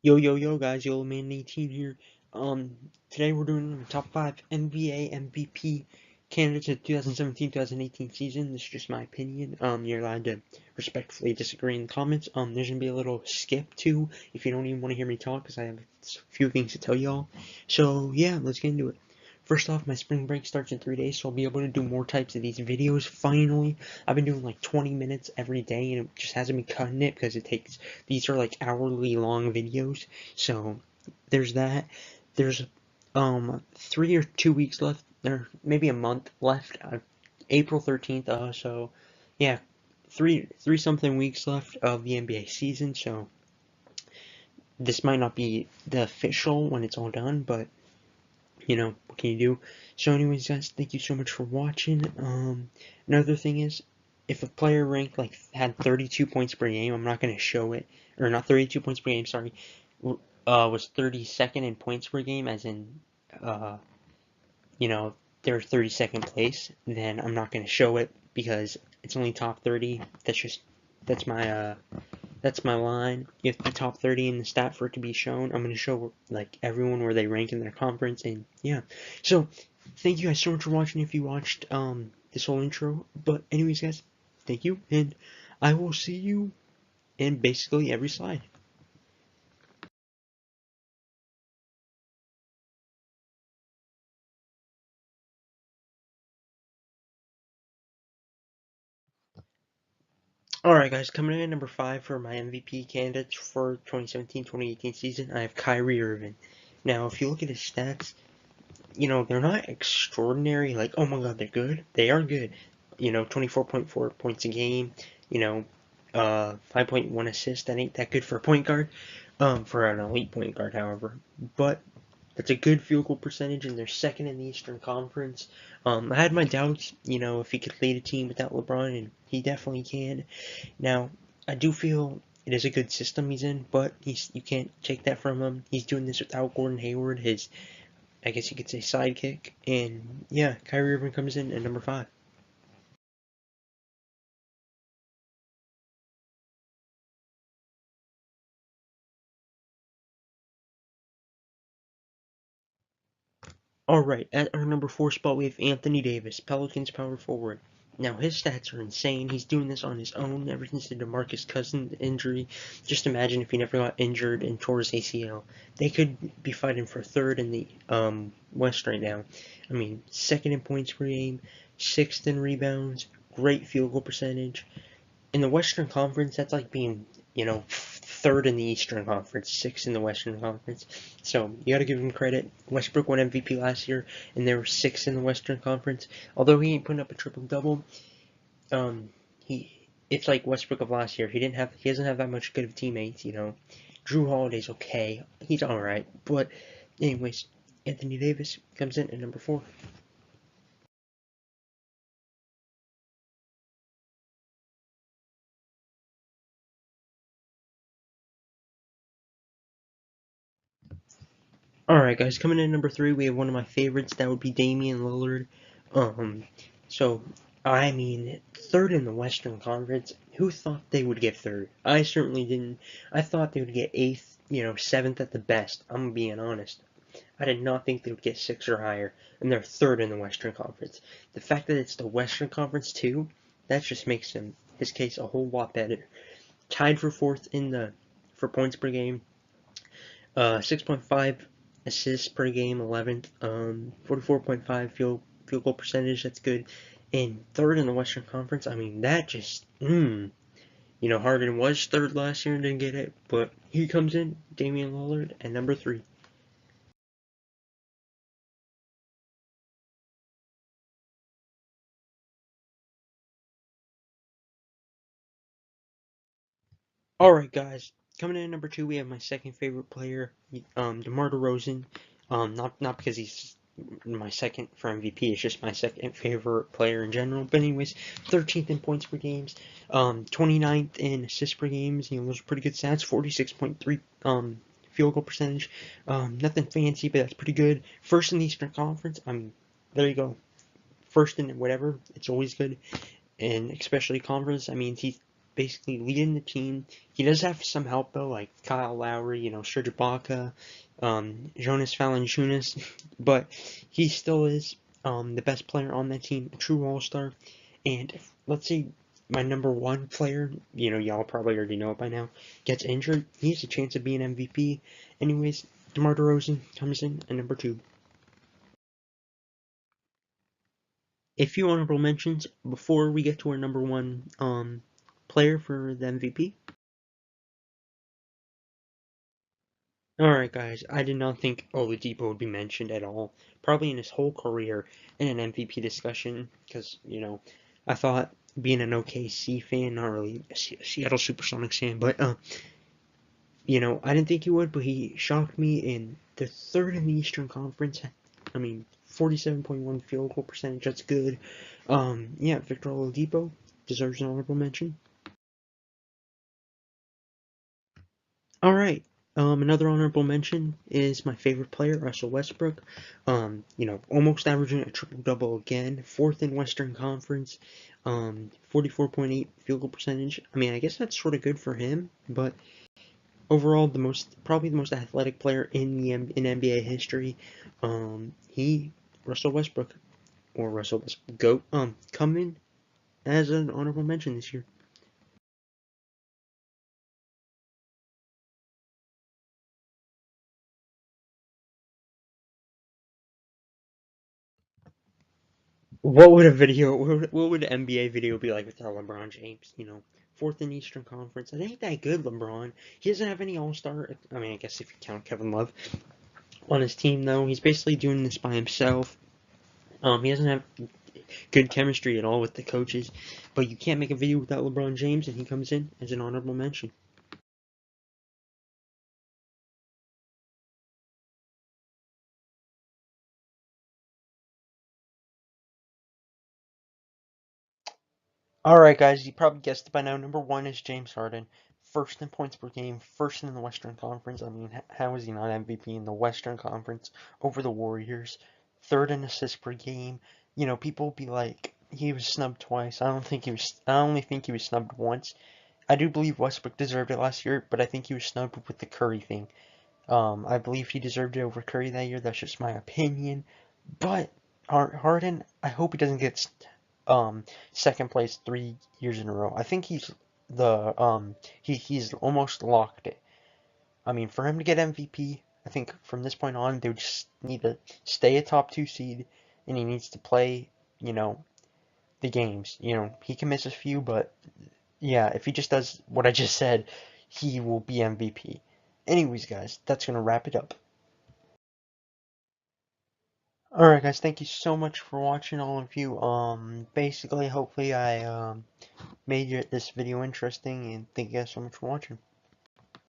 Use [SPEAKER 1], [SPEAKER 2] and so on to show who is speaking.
[SPEAKER 1] Yo, yo, yo, guys, Yellow Man 18 here. Today we're doing the top 5 NBA MVP candidates of 2017-2018 season. This is just my opinion. You're allowed to respectfully disagree in the comments. There's gonna be a little skip too, if you don't even want to hear me talk, because I have a few things to tell y'all. So, yeah, let's get into it. First off, my spring break starts in 3 days, so I'll be able to do more types of these videos finally. I've been doing like 20 minutes every day, and it just hasn't been cutting it because these are like hourly long videos. So there's that. There's 3 or 2 weeks left, or maybe a month left. April 13th. So yeah, three something weeks left of the NBA season. So this might not be the official when it's all done, but what can you do? So anyways, guys, thank you so much for watching. Another thing is, if a player ranked like had 32 points per game, I'm not gonna show it, or not 32 points per game, sorry, was 32nd in points per game, as in, uh, you know, they're 32nd place, then I'm not gonna show it because it's only top 30. That's my line. If the top 30 in the stat for it to be shown, I'm going to show like everyone where they rank in their conference, and yeah. So thank you guys so much for watching if you watched this whole intro. But anyways, guys, thank you, and I will see you in basically every slide. Alright guys, coming in at number 5 for my MVP candidates for 2017-2018 season, I have Kyrie Irving. Now, if you look at his stats, they're not extraordinary, like, oh my god, they're good. They are good. 24.4 points a game, 5.1 assists. That ain't that good for a point guard, for an elite point guard, however. But that's a good field goal percentage, and they're second in the Eastern Conference. I had my doubts, if he could lead a team without LeBron, and he definitely can. Now, I do feel it is a good system he's in, but you can't take that from him. He's doing this without Gordon Hayward, his, I guess you could say, sidekick. And yeah, Kyrie Irving comes in at number 5. Alright, at our number 4 spot we have Anthony Davis, Pelicans power forward. Now his stats are insane. He's doing this on his own ever since the DeMarcus Cousins injury. Just imagine if he never got injured and tore his ACL. They could be fighting for third in the West right now. I mean, second in points per game, sixth in rebounds, great field goal percentage. In the Western Conference, that's like being, third in the Eastern Conference, sixth in the Western Conference. So you got to give him credit. Westbrook won MVP last year, and they were sixth in the Western Conference. Although he ain't putting up a triple double, he it's like Westbrook of last year. He doesn't have that much good of teammates. Drew Holiday's okay. He's all right, but anyways, Anthony Davis comes in at number 4. Alright guys, coming in at number 3, we have one of my favorites. That would be Damian Lillard. Um, so, I mean, third in the Western Conference. Who thought they would get third? I certainly didn't. I thought they would get 8th, 7th at the best. I'm being honest. I did not think they would get 6 or higher, and they're third in the Western Conference. The fact that it's the Western Conference too, that just makes his case a whole lot better. Tied for 4th for points per game, 6.5 assists per game, 11th, 44.5 field goal percentage. That's good. And third in the Western Conference. I mean, that just Harden was third last year and didn't get it, but he comes in, Damian Lillard, at number 3. All right, guys. Coming in at number 2, we have my second favorite player, DeMar DeRozan. Not because he's my second for MVP. It's just my second favorite player in general. But anyways, 13th in points per games, 29th in assists per games. Those are pretty good stats. 46.3 field goal percentage. Nothing fancy, but that's pretty good. First in the Eastern Conference. There you go. First in whatever. It's always good, and especially conference. I mean, basically leading the team. He does have some help though, like Kyle Lowry, Serge Ibaka, Jonas Valanciunas, but he still is the best player on that team, a true all-star. And if, let's say my number one player, y'all probably already know it by now, gets injured, he has a chance of being MVP. Anyways, DeMar DeRozan comes in at number 2. A few honorable mentions before we get to our number one player for the MVP. Alright guys, I did not think Oladipo would be mentioned at all, probably in his whole career in an MVP discussion, because, I thought being an OKC fan, not really a Seattle Supersonics fan, but, I didn't think he would, but he shocked me in the third in the Eastern Conference. I mean, 47.1 field goal percentage, that's good. Yeah, Victor Oladipo deserves an honorable mention. Alright, another honorable mention is my favorite player, Russell Westbrook. Almost averaging a triple-double again, 4th in Western Conference, 44.8 field goal percentage. I mean, I guess that's sort of good for him, but overall, probably the most athletic player in NBA history. Russell Westbrook, or Russell Westbrook, come in as an honorable mention this year. What would an NBA video be like without LeBron James? 4th in Eastern Conference. It ain't that good, LeBron. He doesn't have any All-Star. I mean, I guess if you count Kevin Love on his team, though, he's basically doing this by himself. He doesn't have good chemistry at all with the coaches, but you can't make a video without LeBron James, and he comes in as an honorable mention. Alright guys, you probably guessed it by now. Number 1 is James Harden. 1st in points per game, 1st in the Western Conference. I mean, how is he not MVP in the Western Conference over the Warriors? 3rd in assists per game. People be like, he was snubbed twice. I only think he was snubbed once. I do believe Westbrook deserved it last year, but I think he was snubbed with the Curry thing. I believe he deserved it over Curry that year. That's just my opinion. But Harden, I hope he doesn't get second place 3 years in a row. I think he's almost locked it. I mean, for him to get MVP, I think from this point on they would just need to stay a top 2 seed, and he needs to play, the games. He can miss a few, but yeah, if he just does what I just said, he will be MVP. Anyways, guys, that's gonna wrap it up. Alright guys, thank you so much for watching, all of you. Basically, hopefully I made this video interesting, and thank you guys so much for watching.